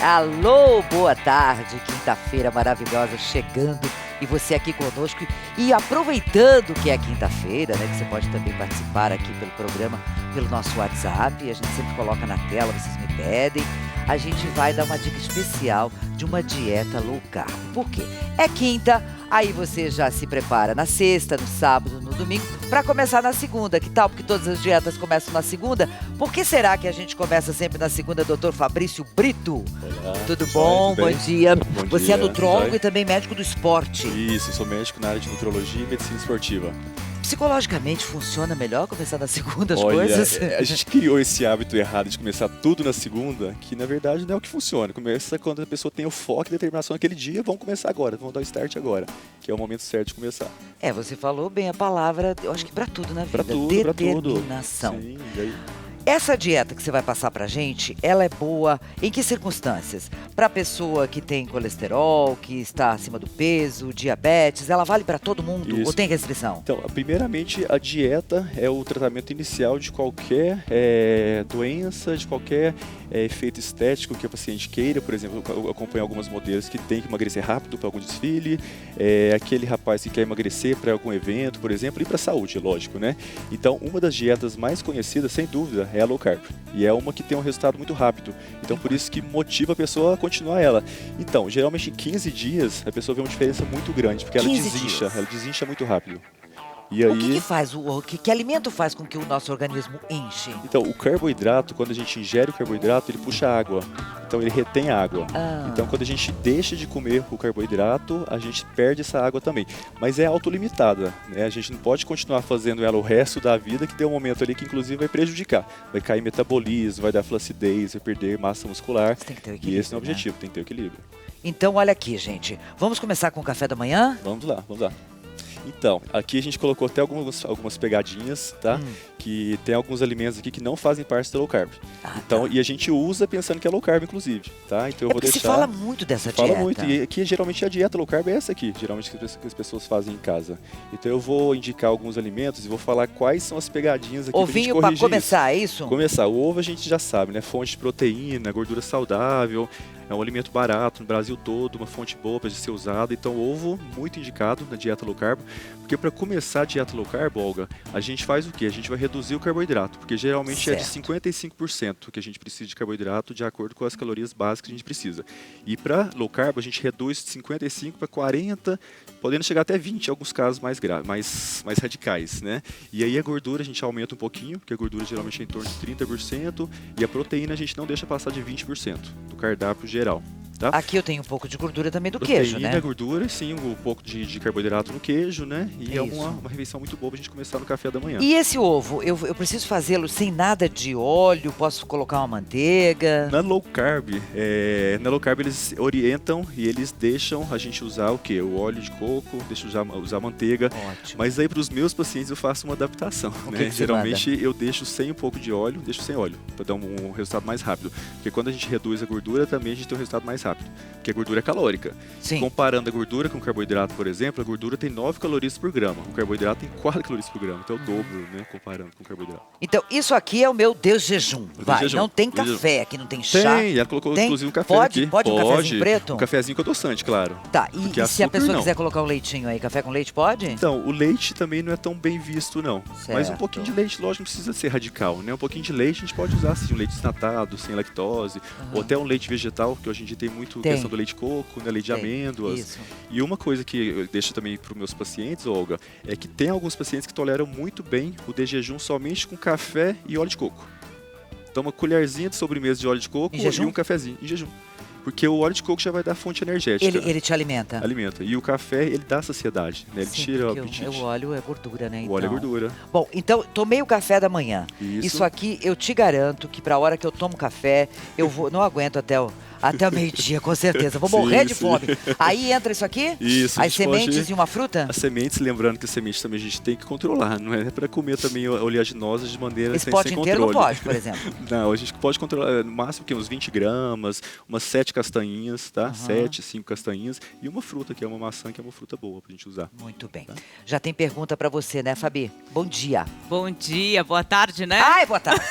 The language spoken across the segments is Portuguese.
Alô, boa tarde, quinta-feira maravilhosa chegando e você aqui conosco e aproveitando que é quinta-feira, né, que você pode também participar aqui pelo programa, pelo nosso WhatsApp, a gente sempre coloca na tela, vocês me pedem, a gente vai dar uma dica especial de uma dieta low carb. Por quê? É quinta, aí você já se prepara na sexta, no sábado, no domingo, para começar na segunda, que tal? Porque todas as dietas começam na segunda. Por que será que a gente começa sempre na segunda, doutor Fabrício Brito? Olá, tudo bom? Bom dia. Bom Você dia. é nutrólogo e também médico do esporte. Isso, eu sou médico na área de nutrologia e medicina esportiva. Psicologicamente funciona melhor começar na segunda as Olha, coisas? a gente criou esse hábito errado de começar tudo na segunda, que na verdade não é o que funciona. Começa quando a pessoa tem o foco e determinação naquele dia, vamos começar agora, vamos dar o start agora, que é o momento certo de começar. É, você falou bem a palavra, eu acho que pra tudo na vida, Pra tudo, pra tudo. determinação. Sim, e aí? Essa dieta que você vai passar pra gente, ela é boa em que circunstâncias? Pra pessoa que tem colesterol, que está acima do peso, diabetes, ela vale pra todo mundo Isso. ou tem restrição? Então, primeiramente, a dieta é o tratamento inicial de qualquer doença, de qualquer efeito estético que a paciente queira. Por exemplo, eu acompanho algumas modelos que têm que emagrecer rápido para algum desfile, aquele rapaz que quer emagrecer para algum evento, por exemplo, e para a saúde, lógico, né? Então, uma das dietas mais conhecidas, sem dúvida, é a low carb. E é uma que tem um resultado muito rápido. Então, por isso que motiva a pessoa a continuar ela. Então, geralmente em 15 dias, a pessoa vê uma diferença muito grande, porque ela 15 desincha, dias. ela desincha muito rápido. E O aí... que faz, que alimento faz com que o nosso organismo enche? Então, o carboidrato, quando a gente ingere o carboidrato, ele puxa água. Então, ele retém água. Então, quando a gente deixa de comer o carboidrato, a gente perde essa água também. Mas é autolimitada, né? A gente não pode continuar fazendo ela o resto da vida, que tem um momento ali que, inclusive, vai prejudicar. Vai cair metabolismo, vai dar flacidez, vai perder massa muscular. Tem que ter o E equilíbrio, esse é o objetivo, tem que ter o equilíbrio. Então, olha aqui, gente. Vamos começar com o café da manhã? Vamos lá, vamos lá. Então, aqui a gente colocou até algumas pegadinhas, tá? Que tem alguns alimentos aqui que não fazem parte da low carb. Então, tá. e a gente usa pensando que é low carb, inclusive, tá? Então eu vou porque deixar... se fala muito dessa dieta. Fala muito, e aqui geralmente a dieta low carb é essa aqui, geralmente que as pessoas fazem em casa. Então eu vou indicar alguns alimentos e vou falar quais são as pegadinhas aqui Ovinho pra para gente corrigir começar, é isso? isso. Começar, o ovo a gente já sabe, né? Fonte de proteína, gordura saudável, é um alimento barato no Brasil todo, uma fonte boa para ser usada. Então ovo, muito indicado na dieta low carb, porque para começar a dieta low carb, Olga, a gente faz o quê? A gente vai reduzir o carboidrato, porque geralmente é de 55% que a gente precisa de carboidrato de acordo com as calorias básicas que a gente precisa. E para low carb a gente reduz de 55 para 40, podendo chegar até 20 em alguns casos mais radicais, né? E aí a gordura a gente aumenta um pouquinho, porque a gordura geralmente é em torno de 30%, e a proteína a gente não deixa passar de 20% do cardápio geral. Tá? Aqui eu tenho um pouco de gordura também do Proteína, queijo, né? Gordura, sim, um pouco de carboidrato no queijo, né? E é Isso. uma refeição muito boa pra gente começar no café da manhã. E esse ovo, eu preciso fazê-lo sem nada de óleo? Posso colocar uma manteiga? Na low carb, eles orientam e eles deixam a gente usar o quê? O óleo de coco, deixa usar manteiga. Ótimo. Mas aí para os meus pacientes eu faço uma adaptação, O né? que você Geralmente eu deixo sem um pouco de óleo, deixo sem óleo, para dar um resultado mais rápido. Porque quando a gente reduz a gordura, também a gente tem um resultado mais rápido. Porque a gordura é calórica. Sim. Comparando a gordura com o carboidrato, por exemplo, a gordura tem 9 calorias por grama. O carboidrato tem 4 calorias por grama. Então é o dobro, né? Comparando com o carboidrato. Então, isso aqui é o meu desjejum. Vai, desjejum. não tem Desjejum. café, aqui não tem chá. Tem, ela colocou Tem? inclusive um café Pode? aqui. Pode um cafezinho preto? Um cafezinho com adoçante, claro. Tá, Porque e se a açúcar, pessoa não. quiser colocar um leitinho aí, café com leite pode? Então, o leite também não é tão bem visto, não. Mas um pouquinho de leite, lógico, não precisa ser radical, né? Um pouquinho de leite a gente pode usar, assim, um leite desnatado, sem lactose, ou até um leite vegetal, que hoje em dia tem muito questão do leite de coco, né? Leite de amêndoas. Isso. E uma coisa que eu deixo também para os meus pacientes, Olga, é que tem alguns pacientes que toleram muito bem o de jejum somente com café e óleo de coco. Então, uma colherzinha de sobremesa de óleo de coco e um cafezinho em jejum. Porque o óleo de coco já vai dar fonte energética. Ele te alimenta? Alimenta. E o café, ele dá saciedade, né? Ele tira o apetite. O óleo é gordura, né? O óleo é gordura. Bom, então, tomei o café da manhã. Isso aqui, eu te garanto que pra hora que eu tomo café, não aguento até o meio-dia, com certeza. Vou morrer de fome. Aí entra isso aqui? Isso. As sementes e uma fruta? As sementes, lembrando que as sementes também a gente tem que controlar. Não é para comer também oleaginosas de maneira Esse sem pote inteiro controle. não pode, por exemplo? Não, a gente pode controlar no máximo uns 20 gramas, umas 7 castanhinhas, tá? 7, 5 castanhinhas e uma fruta, que é uma maçã, que é uma fruta boa pra gente usar. Muito bem. Tá? Já tem pergunta pra você, né, Fabi? Bom dia. Bom dia, boa tarde, né? Ai, boa tarde.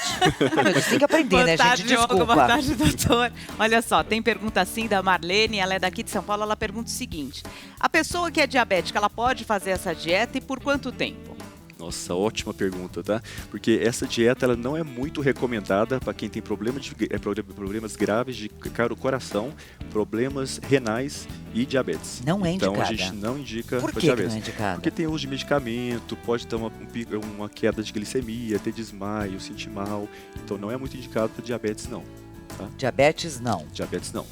Meu Deus, tem que aprender, boa né, tarde, gente? Desculpa. Olga, boa tarde, doutor. Olha só, ó, tem pergunta assim da Marlene, ela é daqui de São Paulo, ela pergunta o seguinte: a pessoa que é diabética, ela pode fazer essa dieta e por quanto tempo? Nossa, ótima pergunta, tá? Porque essa dieta ela não é muito recomendada para quem tem problemas graves de coração, problemas renais e diabetes. Não é Então a indicada. gente não indica Por para que diabetes. não é indicada? Porque tem uso de medicamento, pode ter uma queda de glicemia, ter desmaio, sentir mal. Então não é muito indicado para diabetes não. Tá? Diabetes, não. Diabetes não.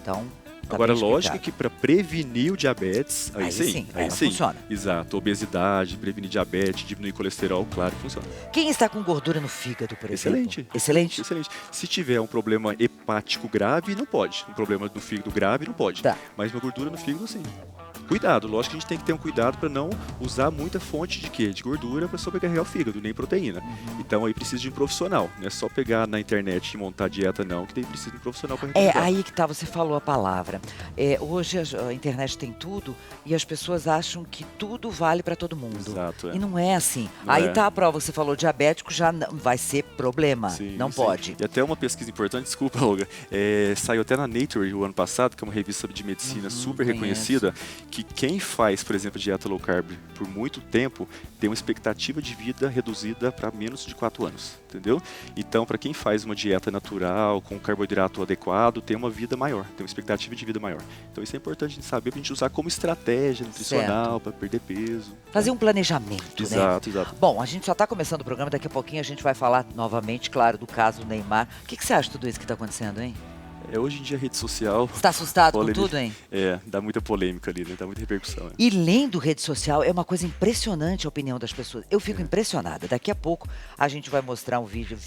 Então, tá Agora, bem lógico explicado. que para prevenir o diabetes, aí sim, ela funciona. Exato, obesidade, prevenir diabetes, diminuir colesterol, claro que funciona. Quem está com gordura no fígado, por exemplo? Excelente. Excelente? Excelente. Se tiver um problema hepático grave, não pode. Um problema do fígado grave, não pode. Tá. Mas uma gordura no fígado, sim. Cuidado, lógico que a gente tem que ter um cuidado para não usar muita fonte de quê? De gordura para sobrecarregar o fígado, nem proteína. Então aí precisa de um profissional, não é só pegar na internet e montar dieta não, que daí precisa de um profissional para É, recomendar. aí que tá, você falou a palavra. Hoje a internet tem tudo e as pessoas acham que tudo vale para todo mundo. Exato, é. E não é assim. Não Aí é. tá a prova, você falou diabético, já vai ser problema. Sim, não sim. pode. E até uma pesquisa importante, desculpa, Olga, saiu até na Nature o ano passado, que é uma revista de medicina super conheço. reconhecida, que quem faz, por exemplo, dieta low carb por muito tempo, tem uma expectativa de vida reduzida para menos de 4 anos, entendeu? Então, para quem faz uma dieta natural, com carboidrato adequado, tem uma vida maior, tem uma expectativa de vida maior. Então, isso é importante a gente saber, para a gente usar como estratégia nutricional, para perder peso. Fazer um planejamento, né? Exato, exato. Bom, a gente só está começando o programa, daqui a pouquinho a gente vai falar novamente, claro, do caso do Neymar. O que você acha de tudo isso que está acontecendo, hein? Hoje em dia a rede social Você está assustado com polêmica. tudo, hein? Dá muita polêmica ali, né? Dá muita repercussão. Né? E lendo rede social é uma coisa impressionante a opinião das pessoas. Eu fico impressionada. Daqui a pouco a gente vai mostrar um vídeo.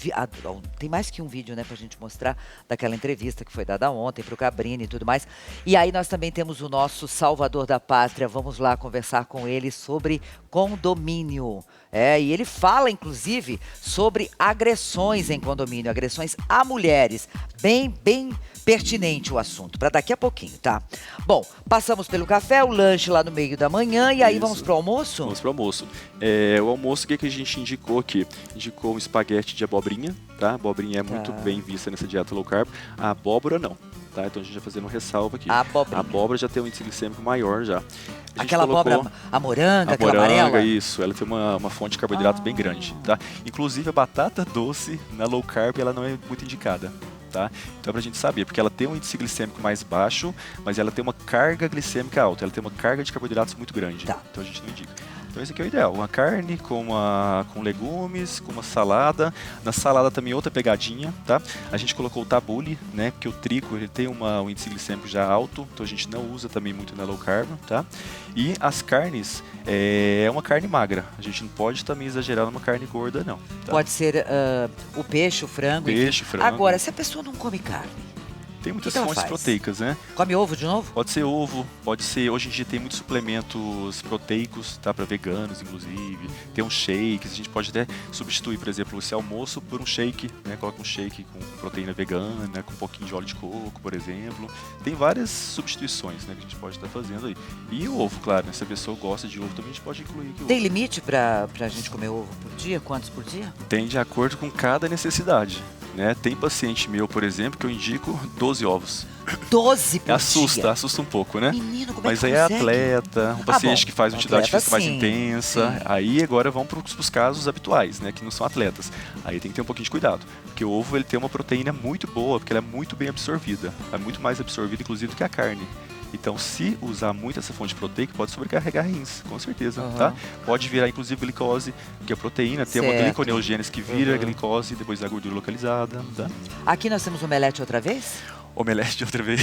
Tem mais que um vídeo, né, pra gente mostrar daquela entrevista que foi dada ontem pro Cabrini e tudo mais. E aí nós também temos o nosso salvador da pátria. Vamos lá conversar com ele sobre condomínio. E ele fala, inclusive, sobre agressões em condomínio, agressões a mulheres. Bem pertinente o assunto, para daqui a pouquinho, tá? Bom, passamos pelo café, o lanche lá no meio da manhã e aí Isso. vamos pro almoço? Vamos pro almoço. O almoço, o que a gente indicou aqui? Indicou um espaguete de abobrinha, tá? A abobrinha é muito bem vista nessa dieta low carb. A abóbora não, tá? Então a gente vai fazendo uma ressalva aqui. A abobrinha. A abóbora já tem um índice glicêmico maior já. Aquela abóbora, a moranga, aquela moranga, amarela? isso. Ela tem uma fonte de carboidrato bem grande, tá? Inclusive a batata doce na low carb, ela não é muito indicada. Tá? Então é pra gente saber, porque ela tem um índice glicêmico mais baixo, mas ela tem uma carga glicêmica alta, ela tem uma carga de carboidratos muito grande. Tá. Então a gente não indica. Então esse aqui é o ideal, uma carne com legumes, com uma salada. Na salada também outra pegadinha, tá? A gente colocou o tabule, né? Porque o trigo ele tem um índice glicêmico já alto, então a gente não usa também muito na low carb, tá? E as carnes, é uma carne magra. A gente não pode também exagerar numa carne gorda, não. Tá? Pode ser o peixe, o frango. Peixe, frango. Agora, se a pessoa não come carne, tem muitas que ela fontes faz? proteicas, né? come ovo de novo? Pode ser ovo, pode ser. Hoje em dia tem muitos suplementos proteicos, tá? Para veganos, inclusive. Tem um shake, a gente pode até substituir, por exemplo, esse almoço por um shake, né? Coloca um shake com proteína vegana, com um pouquinho de óleo de coco, por exemplo. Tem várias substituições, né? Que a gente pode estar fazendo aí. E o ovo, claro, né? Se a pessoa gosta de ovo, também a gente pode incluir aqui o Tem ovo. limite pra gente comer ovo por dia? Quantos por dia? Tem de acordo com cada necessidade. Né? Tem paciente meu, por exemplo, que eu indico 12 ovos. 12 por dia? Assusta um pouco, né? Menino, como Mas é que aí é consegue? atleta, um paciente bom, que faz uma atividade atleta, física mais sim, intensa. sim. Aí agora vão para os casos habituais, né? Que não são atletas. Aí tem que ter um pouquinho de cuidado. Porque o ovo ele tem uma proteína muito boa, porque ela é muito bem absorvida. É muito mais absorvida, inclusive, do que a carne. Então, se usar muito essa fonte proteica, pode sobrecarregar rins, com certeza, tá? Pode virar, inclusive, glicose, porque a proteína tem uma Certo. gliconeogênese que vira glicose e depois a gordura localizada, tá? Aqui nós temos omelete outra vez? Omelete outra vez.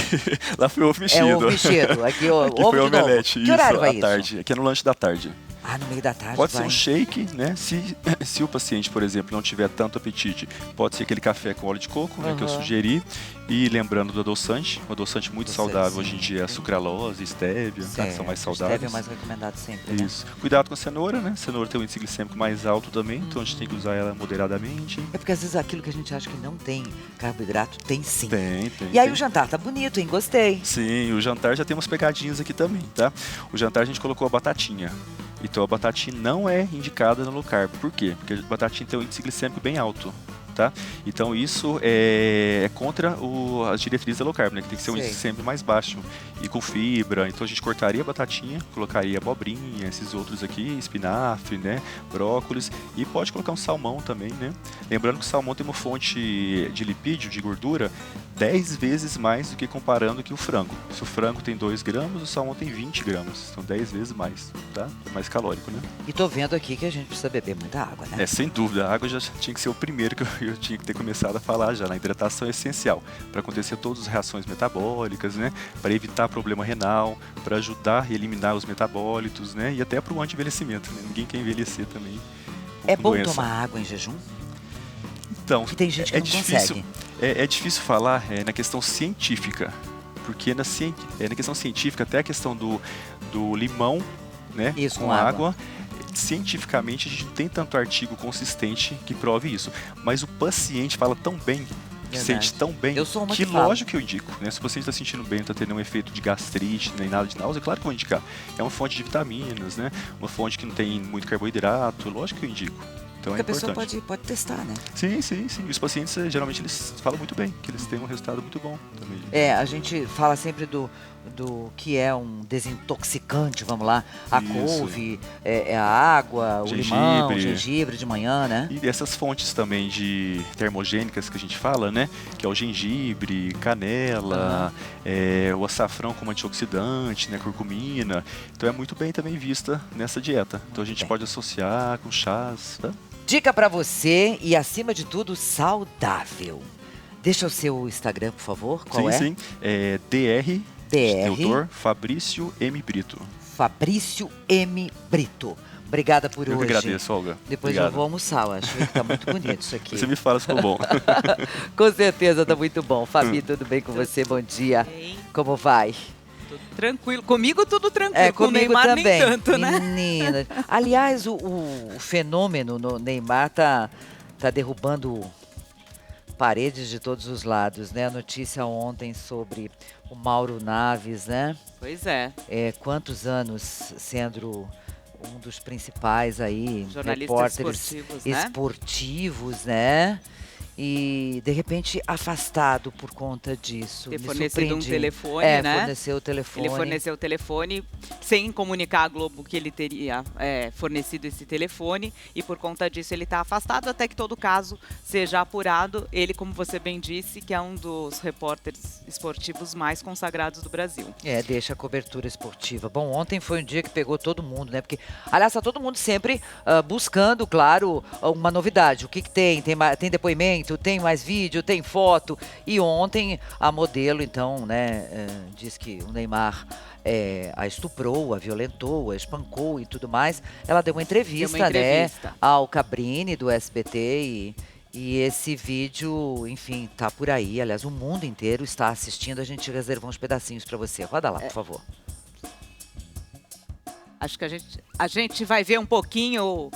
Lá foi ovo mexido. É ovo mexido. Aqui, Aqui ovo foi de novo. omelete, Que horário vai à isso? tarde. Aqui é no lanche da tarde. Ah, no meio da tarde Pode ser vai. um shake, né? Se o paciente, por exemplo, não tiver tanto apetite, pode ser aquele café com óleo de coco, né, que eu sugeri. E lembrando do adoçante, um adoçante muito saudável hoje em dia é a sucralose, stevia, tá, que são mais saudáveis. Stevia é mais recomendado sempre, né? Isso. Cuidado com a cenoura, né? Cenoura tem um índice glicêmico mais alto também, então a gente tem que usar ela moderadamente. É porque às vezes aquilo que a gente acha que não tem carboidrato, tem sim. Tem. E aí tem. o jantar tá bonito, hein? Gostei. Sim, o jantar já tem umas pegadinhas aqui também, tá? O jantar a gente colocou a batatinha. Então a batatinha não é indicada no low carb. Por quê? Porque a batatinha tem um índice glicêmico bem alto. tá? Então isso é contra as diretrizes da low carb, né? Que tem que ser um Sei. índice sempre mais baixo e com fibra. Então a gente cortaria a batatinha, colocaria abobrinha, esses outros aqui, espinafre, né? Brócolis, e pode colocar um salmão também, né? Lembrando que o salmão tem uma fonte de lipídio, de gordura, 10 vezes mais do que comparando que o frango. Se o frango tem 2 gramas, o salmão tem 20 gramas. São 10 vezes mais, tá? É mais calórico, né? E tô vendo aqui que a gente precisa beber muita água, né? Sem dúvida. A água já tinha que ser o primeiro que eu tinha que ter começado a falar já. A hidratação é essencial para acontecer todas as reações metabólicas, né? Para evitar problema renal, para ajudar a eliminar os metabólitos, né? E até para o anti-envelhecimento, né? Ninguém quer envelhecer também. É bom doença. tomar água em jejum? Então, Que tem gente que não difícil, consegue. É difícil falar na questão científica, porque na questão científica, até a questão do limão, né, Isso, com com água. cientificamente a gente não tem tanto artigo consistente que prove isso. Mas o paciente fala tão bem, Verdade. sente tão bem, Eu sou uma que que fala. lógico que eu indico, né? Se o paciente está sentindo bem, não está tendo nenhum efeito de gastrite, nem nada de náusea, claro que eu vou indicar. É uma fonte de vitaminas, né? Uma fonte que não tem muito carboidrato, lógico que eu indico. Então Porque é a pessoa importante. pode testar, né? Sim, sim, sim. Os pacientes, geralmente, eles falam muito bem, que eles têm um resultado muito bom também. A gente fala sempre do que é um desintoxicante, vamos lá. A Isso. couve, a água, o limão, o Gengibre. gengibre de manhã, né? E essas fontes também de termogênicas que a gente fala, né? Que é o gengibre, canela, o açafrão como antioxidante, né? Curcumina. Então é muito bem também vista nessa dieta. Então a gente bem. pode associar com chás, tá? Dica pra você e, acima de tudo, saudável. Deixa o seu Instagram, por favor. Qual é? Sim. É DR, DR. Doutor Fabrício M. Brito. Fabrício M. Brito. Obrigada por Eu que hoje. agradeço, Olga. Depois Obrigado. eu vou almoçar, eu acho que tá muito bonito isso aqui. Você me fala se for bom. Com certeza tá muito bom. Fabi, tudo bem com você? Bom dia. Bem, Como vai? tudo tranquilo. Comigo tudo tranquilo. Com o Comigo Neymar também. nem tanto, né? Menina. Aliás, o fenômeno no Neymar tá derrubando paredes de todos os lados, né? A notícia ontem sobre o Mauro Naves, né? Pois é. Quantos anos sendo um dos principais aí Jornalistas repórteres esportivos, né? esportivos, né? E de repente afastado por conta disso. Ter Me fornecido um surpreendi. telefone, né? Forneceu o telefone. Ele forneceu o telefone sem comunicar à Globo que ele teria fornecido esse telefone e por conta disso ele está afastado até que todo caso seja apurado. Ele, como você bem disse, que é um dos repórteres esportivos mais consagrados do Brasil. Deixa a cobertura esportiva. Bom, ontem foi um dia que pegou todo mundo, né? Porque, aliás, tá todo mundo sempre buscando, claro, uma novidade. O que tem? Tem depoimento, tem mais vídeo, tem foto. E ontem a modelo, então, né, diz que o Neymar a estuprou, a violentou, a espancou e tudo mais. Ela deu uma entrevista, né, ao Cabrini do SBT e esse vídeo, enfim, tá por aí. Aliás, o mundo inteiro está assistindo. A gente reservou uns pedacinhos para você. Roda lá, por favor. Acho que a gente vai ver um pouquinho,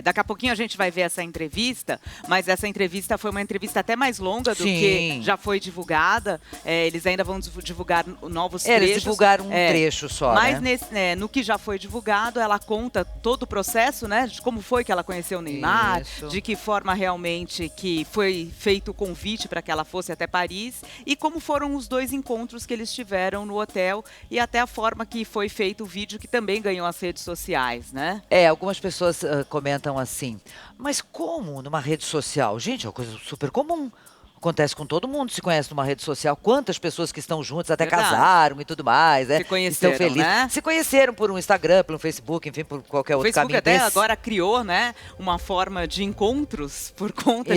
daqui a pouquinho a gente vai ver essa entrevista, mas essa entrevista foi uma entrevista até mais longa do que já foi divulgada. Eles ainda vão divulgar novos trechos. Eles divulgaram um trecho só, mas né? no que já foi divulgado, ela conta todo o processo, né? De como foi que ela conheceu o Neymar, de que forma realmente que foi feito o convite para que ela fosse até Paris e como foram os 2 encontros que eles tiveram no hotel e até a forma que foi feito o vídeo que também ganhou as redes sociais, né? Algumas pessoas comentam assim, mas como numa rede social? Gente, é uma coisa super comum. Acontece com todo mundo, se conhece numa rede social. Quantas pessoas que estão juntas, até casaram e tudo mais, né? Se conheceram, estão felizes. né? Se conheceram por um Instagram, pelo Facebook, enfim, por qualquer outro caminho. O Facebook até desse. agora criou, né, uma forma de encontros por conta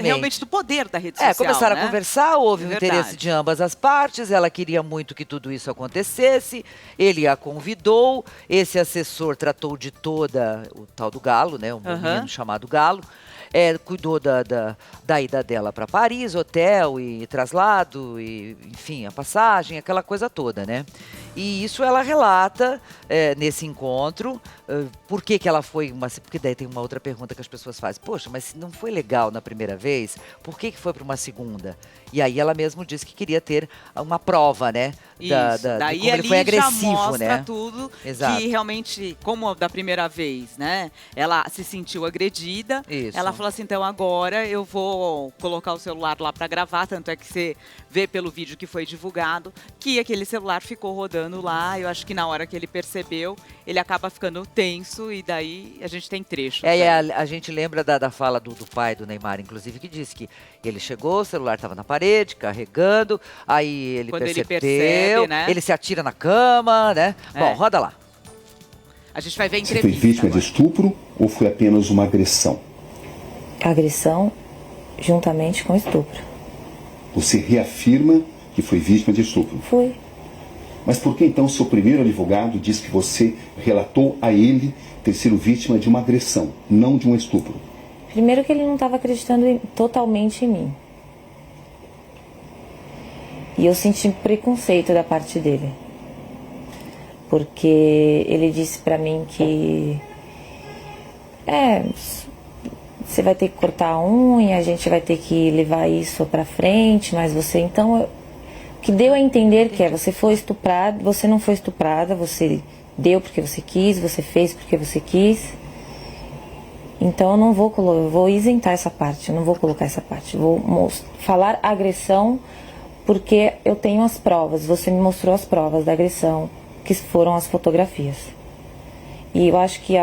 realmente do poder da rede social. Começaram né? a conversar, houve um interesse de ambas as partes, ela queria muito que tudo isso acontecesse, ele a convidou, esse assessor tratou de toda o tal do Galo, né, um menino chamado Galo, cuidou da ida dela para Paris, hotel e traslado, e, enfim, a passagem, aquela coisa toda, né? E isso ela relata nesse encontro. Por que ela foi porque daí tem uma outra pergunta que as pessoas fazem. Poxa, mas se não foi legal na primeira vez, por que foi para uma segunda? E aí ela mesmo disse que queria ter uma prova, né? Isso. Daí como ele ali foi já agressivo, mostra né? tudo Exato. que realmente, como da primeira vez, né? Ela se sentiu agredida. Isso. Ela falou assim, então agora eu vou colocar o celular lá para gravar, tanto é que você vê pelo vídeo que foi divulgado que aquele celular ficou rodando lá. Eu acho que na hora que ele percebeu, ele acaba ficando tenso e daí a gente tem trechos. E a gente lembra da fala do pai do Neymar, inclusive, que disse que ele chegou, o celular estava na parede, carregando, aí ele Quando ele percebeu, percebe, né? ele se atira na cama, né? É. Bom, roda lá. A gente vai ver a Você entrevista. foi vítima agora. de estupro ou foi apenas uma agressão? Agressão juntamente com estupro. Você reafirma que foi vítima de estupro. Fui. Mas por que então seu primeiro advogado diz que você relatou a ele ter sido vítima de uma agressão, não de um estupro? Primeiro que ele não estava acreditando totalmente em mim. E eu senti preconceito da parte dele. Porque ele disse pra mim que... você vai ter que cortar a unha, a gente vai ter que levar isso pra frente, mas você... Então, o que deu a entender que você foi estuprada, você não foi estuprada, você deu porque você quis, você fez porque você quis. Então eu vou isentar essa parte, eu não vou colocar essa parte. Vou falar agressão porque eu tenho as provas, você me mostrou as provas da agressão, que foram as fotografias. E eu acho que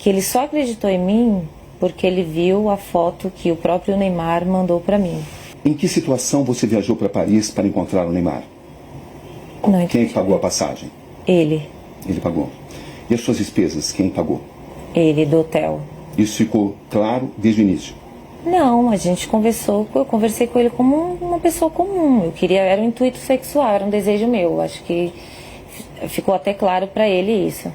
ele só acreditou em mim porque ele viu a foto que o próprio Neymar mandou para mim. Em que situação você viajou para Paris para encontrar o Neymar? Não Quem entendi. que pagou a passagem? Ele. Ele pagou. E as suas despesas, quem pagou? Ele, do hotel. Isso ficou claro desde o início. Não, a gente conversou, eu conversei com ele como uma pessoa comum. Eu queria, era um intuito sexual, era um desejo meu. Acho que ficou até claro para ele isso.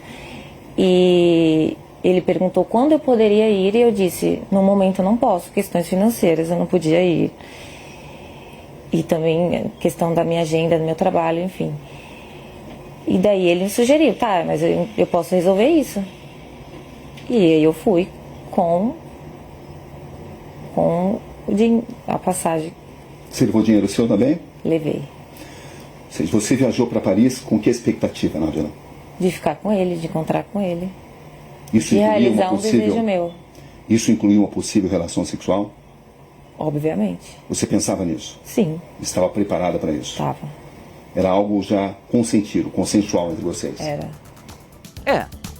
E ele perguntou quando eu poderia ir e eu disse, no momento eu não posso, questões financeiras, eu não podia ir. E também questão da minha agenda, do meu trabalho, enfim. E daí ele sugeriu, tá, mas eu posso resolver isso. E aí eu fui com a passagem. Você levou dinheiro seu também? Levei. Ou seja, você viajou para Paris com que expectativa, Nádia? De ficar com ele, de encontrar com ele. Isso De incluía realizar um desejo meu. Isso incluía uma possível relação sexual? Obviamente. Você pensava nisso? Sim, Estava preparada para isso? estava. Era algo já consentido, consensual entre vocês? Era.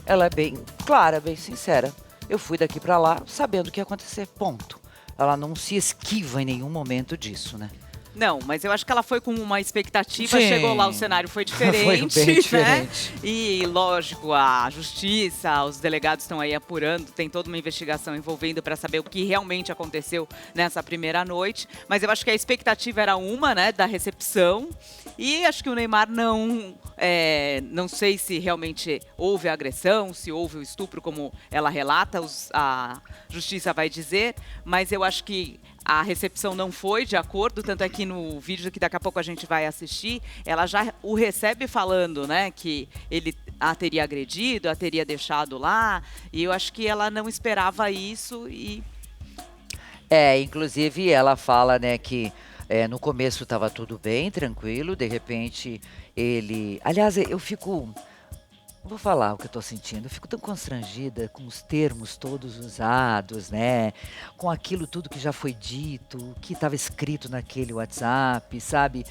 Ela é bem clara, bem sincera. Eu fui daqui pra lá sabendo o que ia acontecer, ponto. Ela não se esquiva em nenhum momento disso, né? Não, mas eu acho que ela foi com uma expectativa, Sim. chegou lá, o cenário foi diferente, Foi bem né? diferente. E, lógico, a justiça, os delegados estão aí apurando, tem toda uma investigação envolvendo para saber o que realmente aconteceu nessa primeira noite. Mas eu acho que a expectativa era uma, né, da recepção. E acho que o Neymar não sei se realmente houve agressão, se houve o estupro, como ela relata, a justiça vai dizer, mas eu acho que a recepção não foi de acordo, tanto é que no vídeo que daqui a pouco a gente vai assistir, ela já o recebe falando, né, que ele a teria agredido, a teria deixado lá, e eu acho que ela não esperava isso e... Inclusive ela fala, né, que no começo estava tudo bem, tranquilo, de repente ele... Aliás, eu fico... Vou falar o que eu tô sentindo. Eu fico tão constrangida com os termos todos usados, né? Com aquilo tudo que já foi dito, que estava escrito naquele WhatsApp, sabe?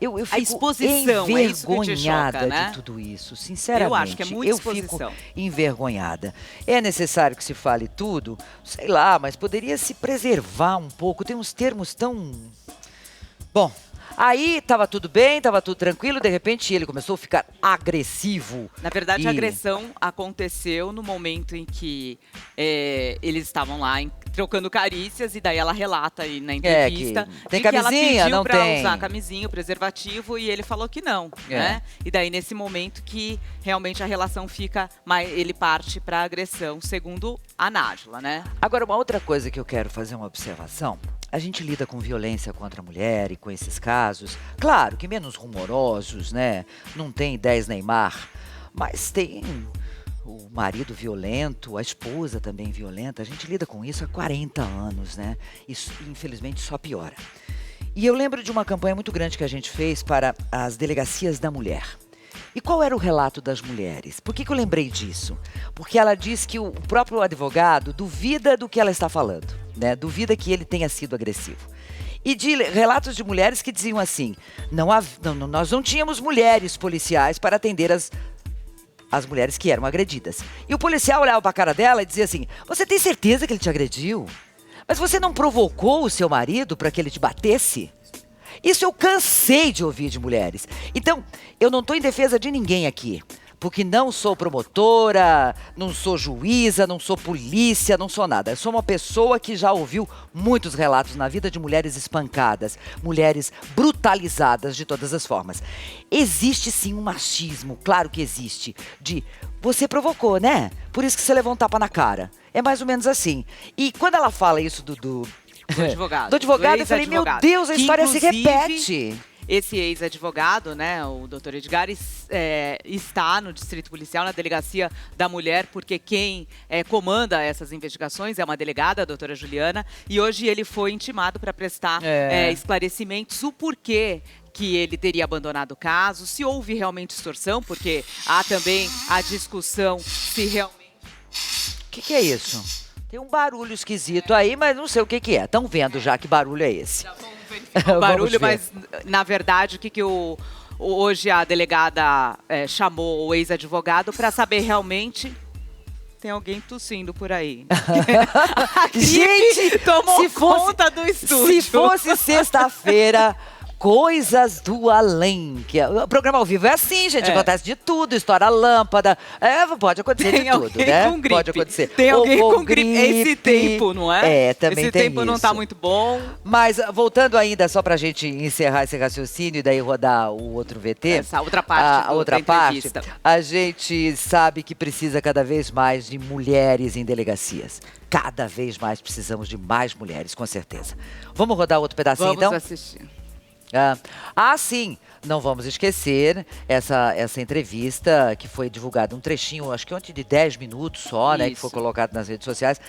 Eu fico exposição, é isso que te envergonhada choca, né? de tudo isso, sinceramente. Eu acho que é muita eu exposição. fico envergonhada. É necessário que se fale tudo? Sei lá, mas poderia se preservar um pouco. Tem uns termos tão... Bom... Aí estava tudo bem, estava tudo tranquilo, de repente ele começou a ficar agressivo. Na verdade, a agressão aconteceu no momento em que eles estavam lá trocando carícias e daí ela relata aí na entrevista tem de que ela camisinha? pediu Não pra tem. usar camisinha, o preservativo, e ele falou que não, né? E daí nesse momento que realmente a relação fica, ele parte para agressão, segundo a Nájila, né? Agora, uma outra coisa que eu quero fazer uma observação. A gente lida com violência contra a mulher e com esses casos, claro que menos rumorosos, né? Não tem 10 Neymar, mas tem o marido violento, a esposa também violenta. A gente lida com isso há 40 anos, né? Isso, infelizmente, só piora. E eu lembro de uma campanha muito grande que a gente fez para as delegacias da mulher. E qual era o relato das mulheres? Por que eu lembrei disso? Porque ela diz que o próprio advogado duvida do que ela está falando, né? Duvida que ele tenha sido agressivo. E de relatos de mulheres que diziam assim, nós não tínhamos mulheres policiais para atender as mulheres que eram agredidas. E o policial olhava para a cara dela e dizia assim, você tem certeza que ele te agrediu? Mas você não provocou o seu marido para que ele te batesse? Isso eu cansei de ouvir de mulheres. Então, eu não estou em defesa de ninguém aqui. Porque não sou promotora, não sou juíza, não sou polícia, não sou nada. Eu sou uma pessoa que já ouviu muitos relatos na vida de mulheres espancadas, mulheres brutalizadas de todas as formas. Existe sim um machismo, claro que existe, de você provocou, né? Por isso que você levou um tapa na cara. É mais ou menos assim. E quando ela fala isso do advogado. Do advogado, eu falei, meu Deus, a história se repete. Esse ex-advogado, né, o doutor Edgar, está no Distrito Policial, na Delegacia da Mulher, porque quem comanda essas investigações é uma delegada, a doutora Juliana, e hoje ele foi intimado para prestar esclarecimentos, o porquê que ele teria abandonado o caso, se houve realmente extorsão, porque há também a discussão se realmente... O que é isso? Tem um barulho esquisito aí, mas não sei o que é. Estão vendo já que barulho é esse. O barulho, mas na verdade o que hoje a delegada chamou o ex-advogado para saber realmente. Tem alguém tossindo por aí. Gente, tomou conta do estúdio. Se fosse sexta-feira, coisas do além. O programa ao vivo é assim, gente. Acontece de tudo. Estoura lâmpada. Pode acontecer de tudo, né? Com gripe. Pode acontecer. Tem alguém com gripe. Esse tempo, não é? Também esse tem tempo isso. não está muito bom. Mas, voltando ainda, só pra gente encerrar esse raciocínio e daí rodar o outro VT. Essa outra parte a outra parte, a gente sabe que precisa cada vez mais de mulheres em delegacias. Cada vez mais precisamos de mais mulheres, com certeza. Vamos rodar outro pedacinho, então? Vamos assistir. Sim, não vamos esquecer essa entrevista que foi divulgada, um trechinho, acho que ontem de 10 minutos só, né, que foi colocado nas redes sociais,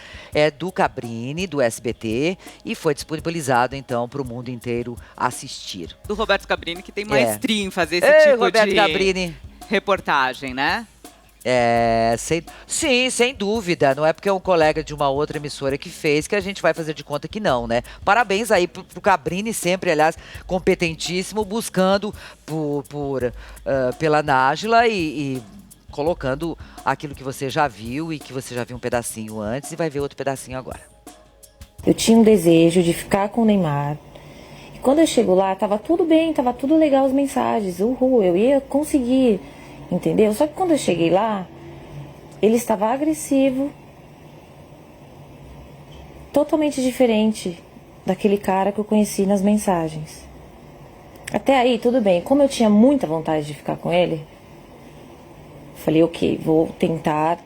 do Cabrini, do SBT, e foi disponibilizado, então, para o mundo inteiro assistir. Do Roberto Cabrini, que tem maestria em fazer esse tipo Roberto de Cabrini. Reportagem, né? Sem dúvida. Não é porque é um colega de uma outra emissora que fez que a gente vai fazer de conta que não, né? Parabéns aí pro Cabrini, sempre, aliás, competentíssimo, buscando pela Nájila e colocando aquilo que você já viu e que você já viu um pedacinho antes e vai ver outro pedacinho agora. Eu tinha um desejo de ficar com o Neymar. E quando eu chego lá, tava tudo bem, tava tudo legal as mensagens. Eu ia conseguir... Entendeu? Só que quando eu cheguei lá, ele estava agressivo, totalmente diferente daquele cara que eu conheci nas mensagens. Até aí, tudo bem. Como eu tinha muita vontade de ficar com ele, falei, ok, vou tentar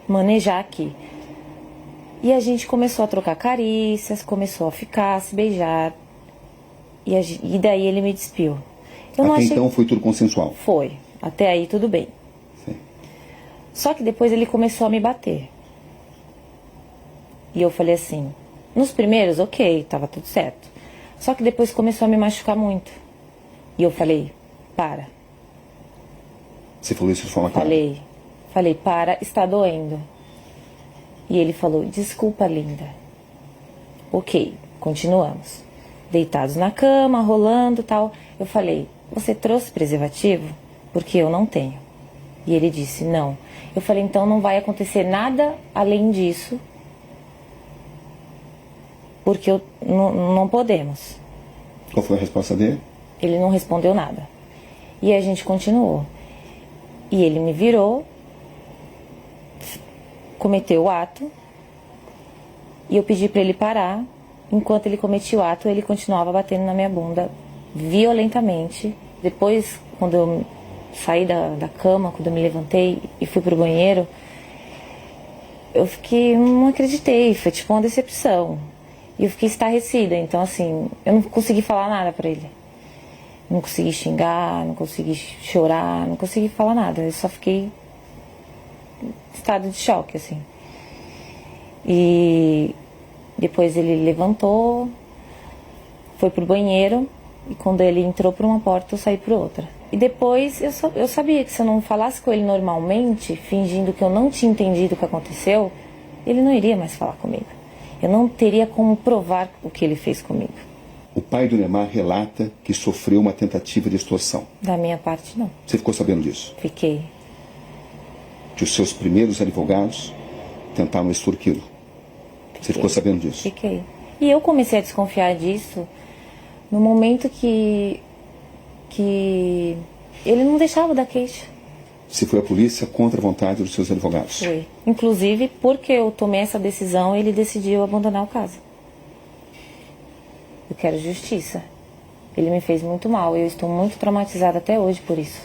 manejar aqui. E a gente começou a trocar carícias, começou a ficar, a se beijar. E daí ele me despiu. Então foi tudo consensual? Foi. Até aí tudo bem. Sim. Só que depois ele começou a me bater. E eu falei assim, nos primeiros, ok, tava tudo certo. Só que depois começou a me machucar muito. E eu falei, para. Você falou isso de forma clara? Falei, para, está doendo. E ele falou, desculpa, linda. Ok, continuamos. Deitados na cama, rolando e tal. Eu falei, você trouxe preservativo? Porque eu não tenho. E ele disse, não. Eu falei, então não vai acontecer nada além disso, porque não podemos. Qual foi a resposta dele? Ele não respondeu nada. E a gente continuou. E ele me virou, cometeu o ato, e eu pedi para ele parar. Enquanto ele cometia o ato, ele continuava batendo na minha bunda violentamente. Depois, quando eu saí da cama, quando eu me levantei e fui pro banheiro, eu não acreditei, foi tipo uma decepção. E eu fiquei estarrecida, então assim, eu não consegui falar nada pra ele. Não consegui xingar, não consegui chorar, não consegui falar nada. Eu só fiquei em estado de choque, assim. E depois ele levantou, foi pro banheiro e quando ele entrou por uma porta, eu saí por outra. E depois eu sabia que se eu não falasse com ele normalmente, fingindo que eu não tinha entendido o que aconteceu, ele não iria mais falar comigo. Eu não teria como provar o que ele fez comigo. O pai do Neymar relata que sofreu uma tentativa de extorsão. Da minha parte, não. Você ficou sabendo disso? Fiquei. Que os seus primeiros advogados tentaram extorquí-lo. Você ficou sabendo disso? Fiquei. E eu comecei a desconfiar disso no momento que ele não deixava dar queixa. Você foi à polícia contra a vontade dos seus advogados? Foi. Inclusive, porque eu tomei essa decisão, ele decidiu abandonar o caso. Eu quero justiça. Ele me fez muito mal. Eu estou muito traumatizada até hoje por isso.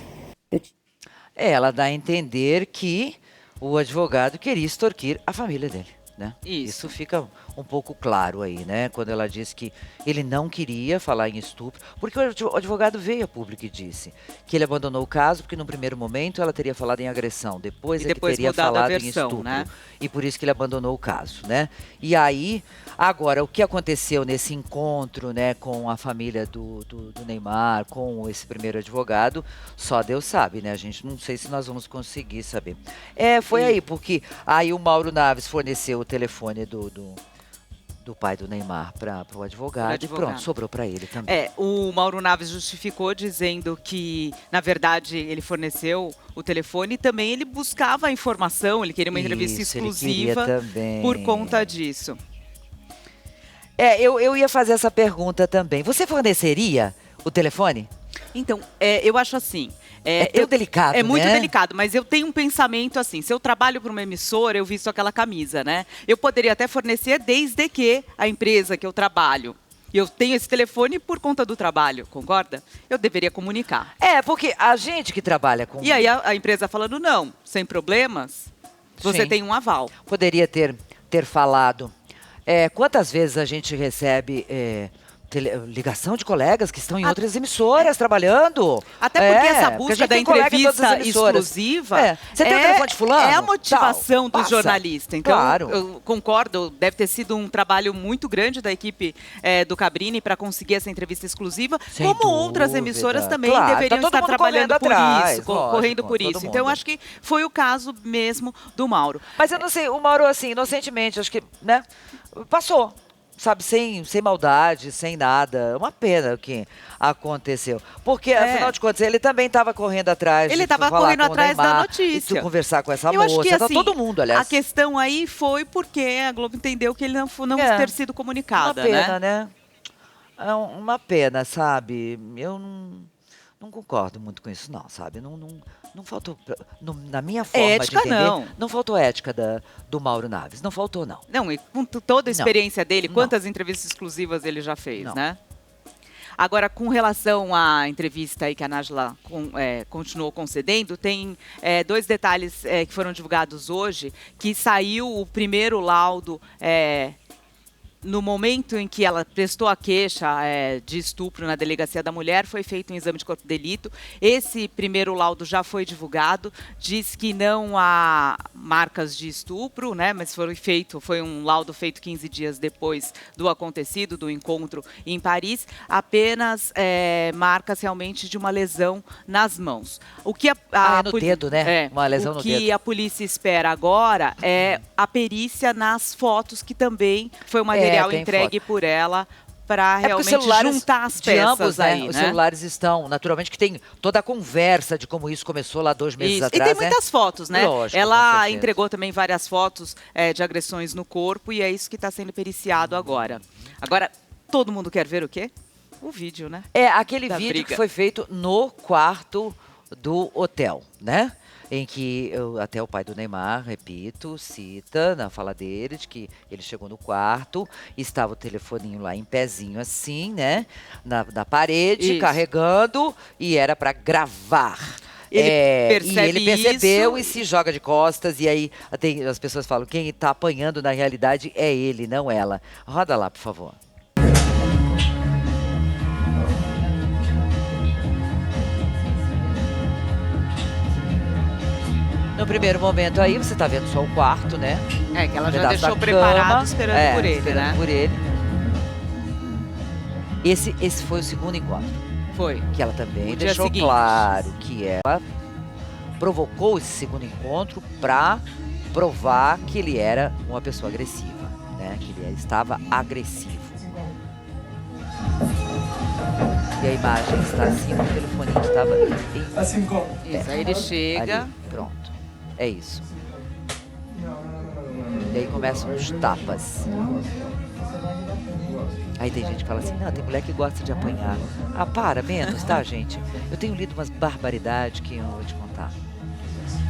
Ela dá a entender que o advogado queria extorquir a família dele, né? Isso fica um pouco claro aí, né? Quando ela diz que ele não queria falar em estupro, porque o advogado veio a público e disse que ele abandonou o caso porque no primeiro momento ela teria falado em agressão, depois ele teria falado em estupro, né? E por isso que ele abandonou o caso, né? E aí, agora, o que aconteceu nesse encontro, né, com a família do Neymar, com esse primeiro advogado, só Deus sabe, né? A gente não sei se nós vamos conseguir saber. Foi aí, porque aí o Mauro Naves forneceu o telefone do pai do Neymar para o advogado e pronto, sobrou para ele também. O Mauro Naves justificou dizendo que, na verdade, ele forneceu o telefone e também ele buscava a informação, ele queria uma entrevista exclusiva por conta disso. Eu ia fazer essa pergunta também. Você forneceria o telefone? Então, eu acho assim... tão delicado, É muito né? delicado, mas eu tenho um pensamento assim, se eu trabalho para uma emissora, eu visto aquela camisa, né? Eu poderia até fornecer desde que a empresa que eu trabalho, eu tenho esse telefone por conta do trabalho, concorda? Eu deveria comunicar. Porque a gente que trabalha com... E aí a empresa falando, não, sem problemas, você tem um aval. Poderia ter falado. Quantas vezes a gente recebe... ligação de colegas que estão em outras emissoras trabalhando. Até porque essa busca da entrevista exclusiva você tem o telefone de fulano? É a motivação do Passa. jornalista. Então, claro. Eu concordo, deve ter sido um trabalho muito grande da equipe do Cabrini para conseguir essa entrevista exclusiva, sem como dúvida. outras emissoras também Claro, deveriam tá todo estar mundo trabalhando por atrás, isso, lógico, correndo por todo isso. mundo. Então, acho que foi o caso mesmo do Mauro. Mas eu não sei, o Mauro, assim, inocentemente, acho que, né, passou. Sabe, sem maldade, sem nada. É uma pena o que aconteceu. Porque, afinal de contas, ele também estava correndo atrás Ele estava correndo atrás da notícia. Conversar com essa eu moça. Acho que, assim, todo mundo, aliás. A questão aí foi porque a Globo entendeu que ele não ter sido comunicado, uma pena, né? É uma pena, sabe? Eu não concordo muito com isso, não, sabe? Não faltou, na minha forma ética, de entender, não. Não faltou ética do Mauro Naves. Não faltou, não. Não, e com toda a experiência dele, quantas entrevistas exclusivas ele já fez, né? Agora, com relação à entrevista aí que a Nájila continuou concedendo, tem dois detalhes que foram divulgados hoje, que saiu o primeiro laudo... No momento em que ela prestou a queixa de estupro na Delegacia da Mulher, foi feito um exame de corpo de delito. Esse primeiro laudo já foi divulgado, diz que não há marcas de estupro, né? Mas foi um laudo feito 15 dias depois do acontecido, do encontro em Paris, apenas marcas realmente de uma lesão nas mãos. O que no dedo, né? Uma lesão no dedo. O que a polícia espera agora é a perícia nas fotos, que também foi uma entregue por ela para realmente juntar as peças ambos, né? aí, né? Os celulares estão, naturalmente, que tem toda a conversa de como isso começou lá 2 meses atrás. E tem muitas fotos, né? Lógico, ela entregou também várias fotos de agressões no corpo e é isso que está sendo periciado agora. Agora, todo mundo quer ver o quê? O vídeo, né? Aquele vídeo que foi feito no quarto do hotel, né? Em que até o pai do Neymar, repito, cita na fala dele, de que ele chegou no quarto, estava o telefoninho lá em pezinho assim, né? Na parede, carregando, e era para gravar. E ele percebeu isso. E se joga de costas, e aí as pessoas falam, quem está apanhando na realidade é ele, não ela. Roda lá, por favor. No primeiro momento aí, você tá vendo só o quarto, né? Que ela já deixou preparado esperando por ele, né? Por ele. Esse foi o segundo encontro. Foi. Que ela também O dia deixou seguinte. claro que ela provocou esse segundo encontro para provar que ele era uma pessoa agressiva, né? Que ele estava agressivo. E a imagem está assim, o telefoninho estava em... Assim como? Isso, aí ele chega. Ali, pronto. É isso. E aí começam os tapas. Aí tem gente que fala assim, não, tem mulher que gosta de apanhar. Ah, para, menos, tá, gente? Eu tenho lido umas barbaridades que eu vou te contar.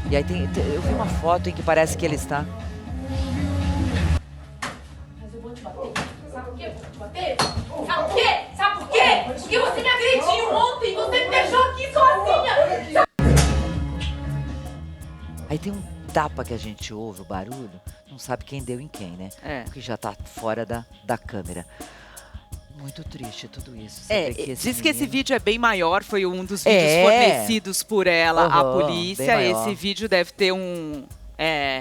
E aí eu vi uma foto em que parece que ele está... Mas eu vou te bater. Sabe por quê? Eu vou te bater? Sabe por quê? Sabe por quê? Porque você me agrediu ontem, você me deixou aqui sozinha. Aí tem um tapa que a gente ouve, o barulho, não sabe quem deu em quem, né? É. Porque já tá fora da câmera. Muito triste tudo isso. saber Diz que esse menino- vídeo é bem maior, foi um dos vídeos É. fornecidos por ela à Aham, polícia. bem maior. Esse vídeo deve ter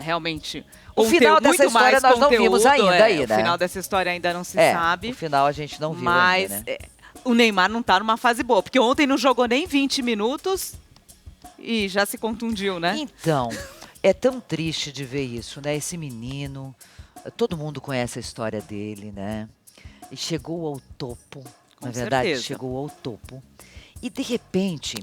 realmente... O final dessa muito mais história nós não vimos conteúdo, ainda aí, né? O final dessa história ainda não se É, sabe. no final a gente não viu Mas ainda, né? o Neymar não tá numa fase boa, porque ontem não jogou nem 20 minutos e já se contundiu, né? Então, é tão triste de ver isso, né? Esse menino, todo mundo conhece a história dele, né? E chegou ao topo, Com na verdade, certeza. chegou ao topo. E de repente,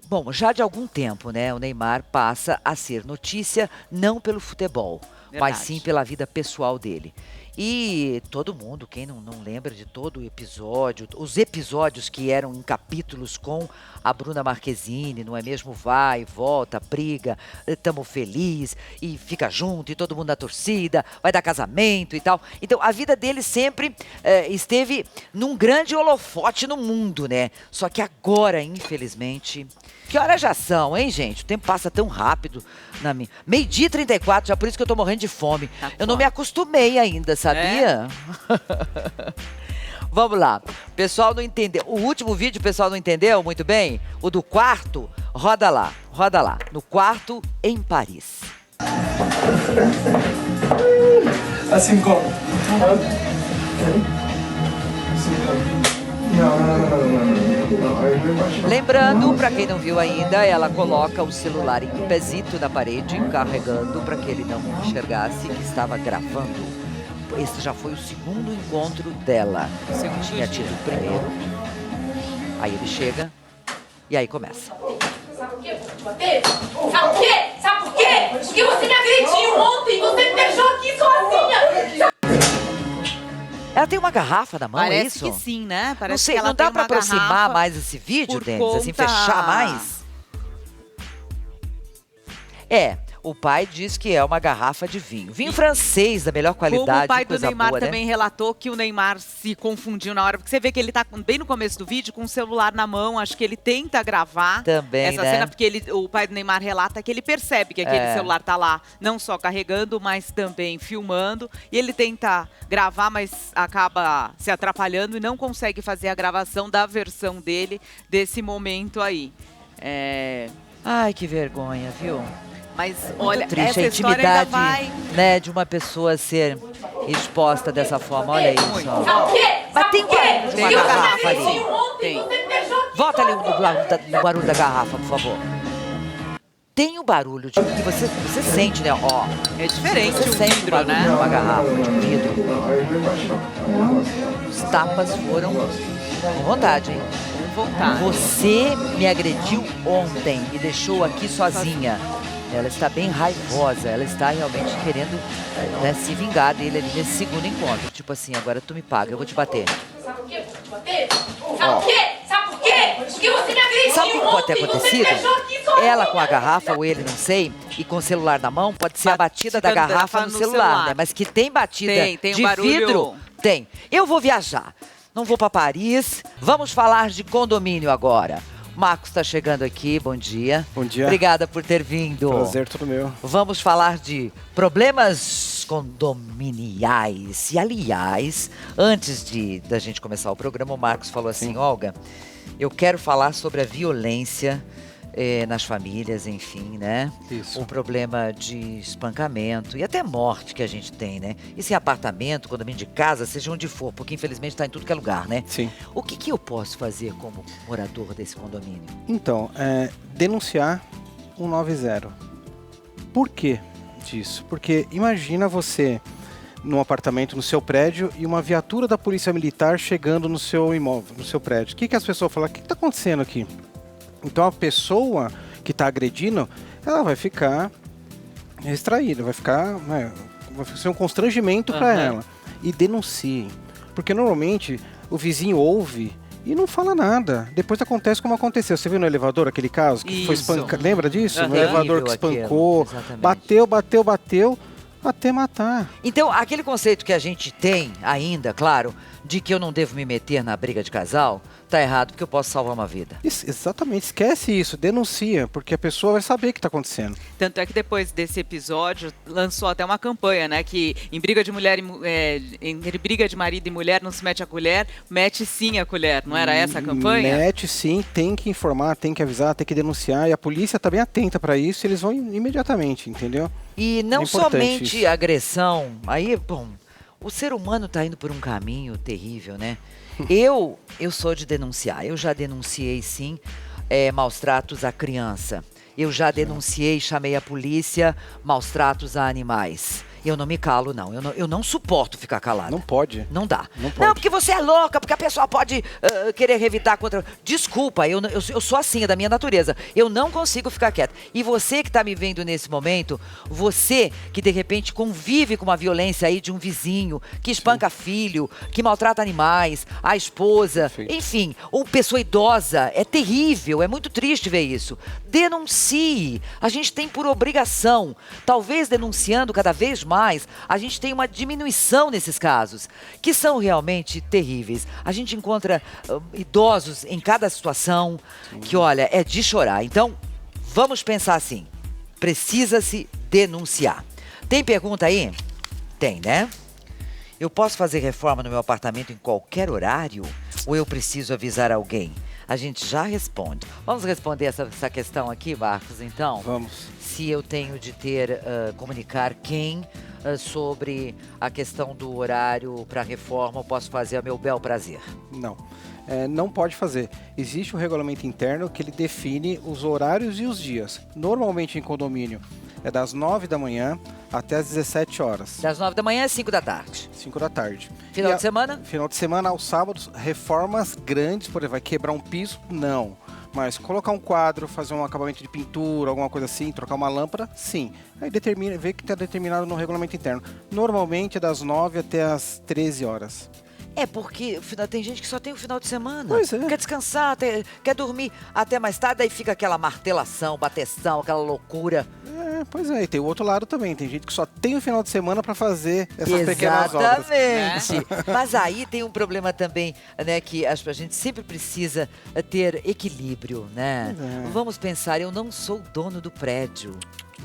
bom, já de algum tempo, né? O Neymar passa a ser notícia não pelo futebol, mas Verdade. sim pela vida pessoal dele. E todo mundo, quem não lembra de todo o episódio, os episódios que eram em capítulos com a Bruna Marquezine, não é mesmo? Vai, volta, briga, tamo feliz e fica junto e todo mundo na torcida, vai dar casamento e tal. Então a vida dele sempre esteve num grande holofote no mundo, né? Só que agora, infelizmente... Que horas já são, hein, gente? O tempo passa tão rápido na minha... 12h34, já por isso que eu tô morrendo de fome. Tá Eu não fome. me acostumei ainda, sabia? Vamos lá. O pessoal não entendeu. O último vídeo o pessoal não entendeu muito bem? O do quarto? Roda lá, roda lá. No quarto, em Paris. Assim como? Lembrando, para quem não viu ainda, ela coloca o celular em pezito na parede, carregando para que ele não enxergasse que estava gravando. Esse já foi o segundo encontro dela. segundo Tinha dia. tido o primeiro. Aí ele chega e aí começa. Sabe por quê? Eu vou te bater. Sabe por quê? Sabe por quê? Porque você me agrediu ontem, você me deixou aqui sozinha. Ela tem uma garrafa na mão, é Parece isso? que sim, né? Parece Não sei, que ela não dá tem para uma aproximar garrafa mais esse vídeo, por Denis? Assim, conta- fechar mais? O pai diz que é uma garrafa de vinho. Vinho francês, da melhor Como qualidade, o pai do coisa Neymar boa, também relatou que o Neymar se confundiu na hora, porque você vê que ele tá bem no começo do vídeo com o celular na mão, acho que ele tenta gravar Também, essa né? cena, porque o pai do Neymar relata que ele percebe que aquele É. celular tá lá, não só carregando, mas também filmando, e ele tenta gravar, mas acaba se atrapalhando e não consegue fazer a gravação da versão dele desse momento aí. Ai, que vergonha, viu? Mas Muito olha, triste essa a história ainda intimidade, vai... né, de uma pessoa ser exposta dessa forma. Olha isso, ó. Sabe por quê? Mas Sabe tem por quê? barulho de uma Porque você me garrafa ali. agrediu ontem, Tem. você me deixou aqui Volta ali sozinha. no barulho da garrafa, por favor. Tem o barulho de que você sente, né? Ó, É diferente você o sente o vidro, barulho né? de uma garrafa de vidro. Os tapas foram com vontade, hein? Com vontade. Você me agrediu ontem, me deixou aqui sozinha. Ela está bem raivosa, ela está realmente querendo, né, se vingar dele ali nesse segundo encontro. Tipo assim, agora tu me paga, eu vou te bater. Sabe por quê? Eu vou te bater. Sabe por quê? Sabe por quê? Porque você me agrediu Sabe o que pode ter ontem, você me acontecido? deixou aqui sozinha. Ela com a garrafa, ou ele, não sei, e com o celular na mão, pode ser a batida da Batida garrafa no celular, né? Mas que tem batida Tem um de barulho. vidro, tem. Eu vou viajar, não vou para Paris, vamos falar de condomínio agora. Marcos está chegando aqui, bom dia. Bom dia. Obrigada por ter vindo. Prazer, tudo meu. Vamos falar de problemas condominiais. E, aliás, antes da gente começar o programa, o Marcos falou assim, Olga, eu quero falar sobre a violência nas famílias, enfim, né? Isso. O problema de espancamento e até morte que a gente tem, né? Isso em apartamento, condomínio de casa, seja onde for, porque infelizmente está em tudo que é lugar, né? Sim. O que eu posso fazer como morador desse condomínio? Então, denunciar 190. Por que disso? Porque imagina você num apartamento, no seu prédio, e uma viatura da polícia militar chegando no seu imóvel, no seu prédio. O que as pessoas falam? O que está acontecendo aqui? Então a pessoa que está agredindo, ela vai ficar restraída, vai ser um constrangimento para ela. E denunciem. Porque normalmente o vizinho ouve e não fala nada. Depois acontece como aconteceu. Você viu no elevador aquele caso? Que foi espancado. Lembra disso? No elevador que espancou, bateu, até matar. Então, aquele conceito que a gente tem ainda, claro, de que eu não devo me meter na briga de casal, tá errado, porque eu posso salvar uma vida. Exatamente, esquece isso, denuncia, porque a pessoa vai saber o que está acontecendo. Tanto é que depois desse episódio, lançou até uma campanha, né, que em briga de mulher entre briga de marido e mulher não se mete a colher, mete sim a colher, não era essa a campanha? Mete sim, tem que informar, tem que avisar, tem que denunciar, e a polícia está bem atenta para isso, eles vão imediatamente, entendeu? E não somente isso. agressão, aí, bom, o ser humano está indo por um caminho terrível, né? Eu sou de denunciar, eu já denunciei sim maus tratos à criança, eu já denunciei, chamei a polícia, maus tratos a animais. Eu não me calo, não. Eu não suporto ficar calada. Não pode. Não dá. Não pode. Não, porque você é louca, porque a pessoa pode querer revidar contra... Desculpa, eu sou assim, é da minha natureza. Eu não consigo ficar quieta. E você que está me vendo nesse momento, você que de repente convive com uma violência aí de um vizinho, que espanca filho, que maltrata animais, a esposa, enfim, uma pessoa idosa, é terrível, é muito triste ver isso. Denuncie. A gente tem por obrigação, talvez denunciando cada vez mais, a gente tem uma diminuição nesses casos, que são realmente terríveis. A gente encontra idosos em cada situação que, olha, é de chorar. Então, vamos pensar assim, precisa-se denunciar. Tem pergunta aí? Tem, né? Eu posso fazer reforma no meu apartamento em qualquer horário? Ou eu preciso avisar alguém? A gente já responde. Vamos responder essa questão aqui, Marcos, então? Vamos. Se eu tenho de comunicar quem sobre a questão do horário para reforma, eu posso fazer a meu bel prazer? Não. Não pode fazer. Existe um regulamento interno que ele define os horários e os dias. Normalmente em condomínio é das 9 da manhã até as 17 horas. Das 9 da manhã às 5 da tarde. 5 da tarde. Final de semana? Final de semana, aos sábados, reformas grandes, por exemplo, vai quebrar um piso? Não. Mas colocar um quadro, fazer um acabamento de pintura, alguma coisa assim, trocar uma lâmpada, sim. Aí vê que está determinado no regulamento interno. Normalmente é das 9 até as 13 horas. É, porque tem gente que só tem o final de semana. Pois é. Quer descansar, quer dormir até mais tarde, aí fica aquela martelação, bateção, aquela loucura. Pois é, e tem o outro lado também. Tem gente que só tem o final de semana para fazer essas pequenas obras. Exatamente. Mas aí tem um problema também, né, que a gente sempre precisa ter equilíbrio, né? Vamos pensar, eu não sou dono do prédio.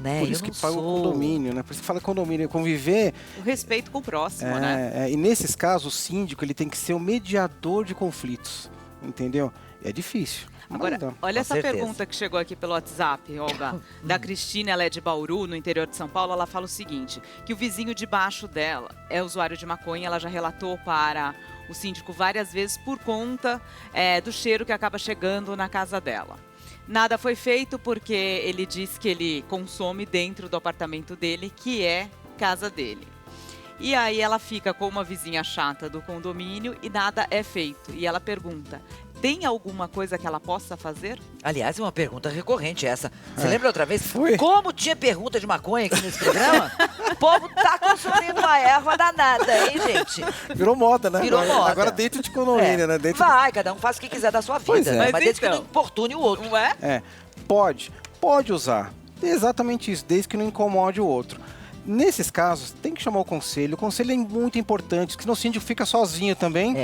Né? Por isso que paga o condomínio, né? Por isso que fala condomínio, conviver... O respeito com o próximo, né? E nesses casos, o síndico ele tem que ser o mediador de conflitos, entendeu? É difícil. Agora, olha essa pergunta que chegou aqui pelo WhatsApp, Olga, da Cristina, ela é de Bauru, no interior de São Paulo. Ela fala o seguinte, que o vizinho de baixo dela é usuário de maconha, ela já relatou para o síndico várias vezes por conta do cheiro que acaba chegando na casa dela. Nada foi feito porque ele diz que ele consome dentro do apartamento dele, que é casa dele. E aí ela fica com uma vizinha chata do condomínio e nada é feito. E ela pergunta, tem alguma coisa que ela possa fazer? Aliás, é uma pergunta recorrente essa. Você lembra outra vez? Como tinha pergunta de maconha aqui nesse programa? O povo tá consumindo uma erva danada, hein, gente? Virou moda, né? Virou moda. Agora dentro de condomínio, né? Vai, cada um faz o que quiser da sua vida, né? Mas desde que não importune o outro. Não é? Pode usar. Exatamente isso, desde que não incomode o outro. Nesses casos, tem que chamar o conselho. O conselho é muito importante, porque senão o síndico fica sozinho também.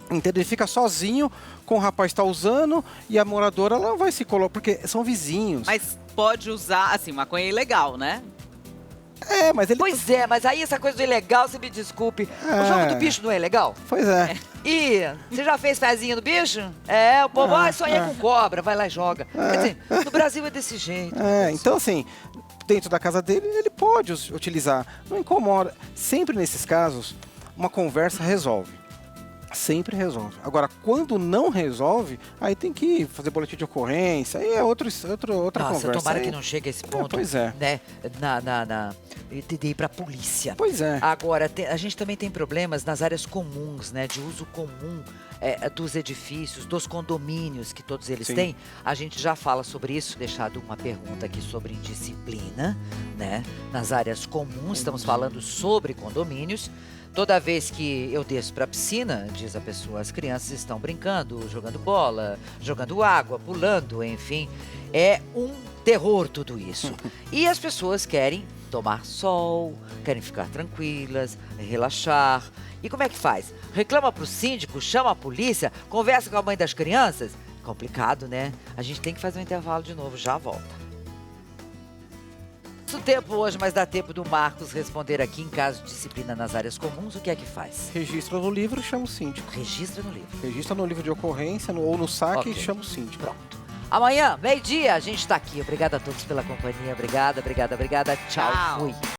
Entendeu? Ele fica sozinho com o rapaz que está usando e a moradora ela vai se colocar, porque são vizinhos. Mas pode usar, assim, maconha é ilegal, né? Mas ele... Pois é, mas aí essa coisa do ilegal, você me desculpe. O jogo do bicho não é legal? Pois é. E você já fez pezinho do bicho? O povo sonha com cobra, vai lá e joga. Quer dizer, no Brasil é desse jeito. Então assim, dentro da casa dele, ele pode utilizar. Não incomoda. Sempre nesses casos, uma conversa resolve. Sempre resolve. Agora, quando não resolve, aí tem que fazer boletim de ocorrência, aí é outra conversa. Tomara aí... que não chegue a esse ponto, pois é. né, de ir pra polícia. Pois é. Agora, a gente também tem problemas nas áreas comuns, né, de uso comum dos edifícios, dos condomínios que todos eles têm. A gente já fala sobre isso, deixado uma pergunta aqui sobre indisciplina, né, nas áreas comuns, estamos falando sobre condomínios. Toda vez que eu desço para a piscina, diz a pessoa, as crianças estão brincando, jogando bola, jogando água, pulando, enfim. É um terror tudo isso. E as pessoas querem tomar sol, querem ficar tranquilas, relaxar. E como é que faz? Reclama para o síndico, chama a polícia, conversa com a mãe das crianças? Complicado, né? A gente tem que fazer um intervalo de novo, já volta. O tempo hoje, mas dá tempo do Marcos responder aqui em caso de disciplina nas áreas comuns, o que é que faz? Registra no livro e chama o síndico. Registra no livro. Registra no livro de ocorrência ou no saque e chama o síndico. Pronto. Amanhã, meio-dia, a gente tá aqui. Obrigada a todos pela companhia. Obrigada. Tchau. Fui.